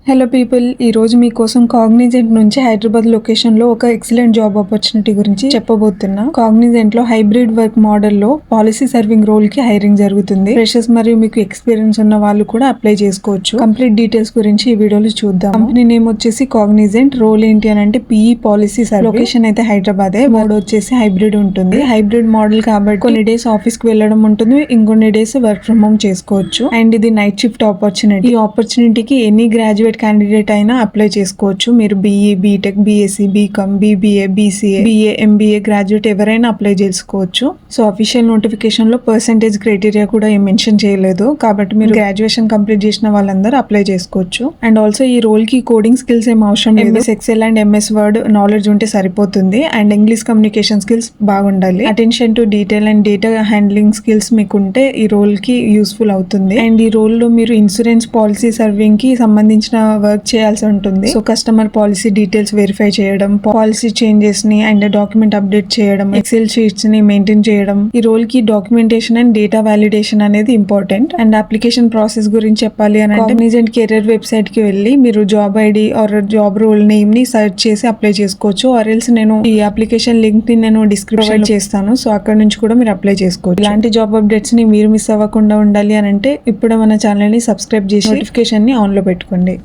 Hello people, ఈ రోజు మీకోసం కాగ్నిజెంట్ నుంచి హైదరాబాద్ లొకేషన్ లో ఒక ఎక్సలెంట్ జాబ్ ఆపర్చునిటీ గురించి చెప్పబోతున్నా. కాగ్నిజెంట్ లో హైబ్రిడ్ వర్క్ మోడల్ లో పాలసీ సర్వింగ్ రోల్ కి హైరింగ్ జరుగుతుంది. ఫ్రెషర్స్ మరియు మీకు ఎక్స్పీరియన్స్ ఉన్న వాళ్ళు కూడా అప్లై చేసుకోవచ్చు. కంప్లీట్ డీటెయిల్స్ గురించి ఈ వీడియోలో చూద్దాం. కంపెనీ నేమ్ వచ్చేసి కాగ్నిజెంట్. రోల్ ఏంటి అని అంటే పిఈ పాలసీ సర్వే. లొకేషన్ అయితే హైదరాబాదే. మోడ్ వచ్చేసి హైబ్రిడ్ ఉంటుంది. హైబ్రిడ్ మోడల్ కాబట్టి కొన్ని డేస్ ఆఫీస్ కి వెళ్ళడం ఉంటుంది, ఇంకొన్ని డేస్ వర్క్ ఫ్రమ్ హోమ్ చేసుకోవచ్చు. అండ్ ఇది నైట్ షిఫ్ట్ ఆపర్చునిటీ. ఈ ఆపర్చునిటీకి ఎనీ గ్రాడ్యుయేట్ క్యాండిడేట్ అయినా అప్లై చేసుకోవచ్చు. మీరు BE, BTech, BSc, BCom, BBA, BCA, BA, MBA graduate ఎవరైనా అప్లై చేసుకోవచ్చు. సో అఫీషియల్ నోటిఫికేషన్ లో పర్సెంటేజ్ క్రైటీరియా కూడా ఏం మెన్షన్ చేయలేదు, కాబట్టి మీరు గ్రాడ్యుయేషన్ కంప్లీట్ చేసిన వాళ్ళందరూ అప్లై చేసుకోవచ్చు. అండ్ ఆల్సో ఈ రోల్ కి కోడింగ్ స్కిల్స్ ఏం అవసరం లేదు. MS Excel and MS word knowledge ఉంటే సరిపోతుంది. అండ్ ఇంగ్లీష్ కమ్యూనికేషన్ స్కిల్స్ బాగుండాలి. Attention to detail and data handling skills మీకు ఉంటే ఈ రోల్ కి యూస్ఫుల్ అవుతుంది. అండ్ ఈ రోల్ లో మీరు ఇన్సూరెన్స్ పాలసీ సర్వింగ్ కి సంబంధించిన వర్క్ చేయాల్సి ఉంటుంది. So customer policy details verify చేయడం, పాలసీ చేంజెస్ ని అండ్ డాక్యుమెంట్ అప్డేట్ చేయడం, ఎక్సెల్ షీట్స్ ని మెయింటైన్ చేయడం. ఈ రోల్ కి డాక్యుమెంటేషన్ అండ్ డేటా వాలిడేషన్ అనేది ఇంపార్టెంట్. అండ్ అప్లికేషన్ ప్రాసెస్ గురించి చెప్పాలి అని అంటే కాగ్నిజెంట్ కెరీర్ వెబ్సైట్ కి వెళ్ళి మీరు job ID or job role name ని సెర్చ్ చేసి అప్లై చేసుకోవచ్చు. ఆర్ ఎల్స్ నేను ఈ అప్లికేషన్ లింక్ ని నేను డిస్క్రిప్షన్ చేస్తాను. సో అక్కడ నుంచి కూడా మీరు అప్లై చేసుకోవచ్చు. ఇలాంటి జాబ్ అప్డేట్స్ ని మీరు మిస్ అవ్వకుండా ఉండాలి అని అంటే ఇప్పుడు మన ఛానల్ ని సబ్స్క్రైబ్ చేసి నోటిఫికేషన్ ని ఆన్ లో పెట్టుకోండి.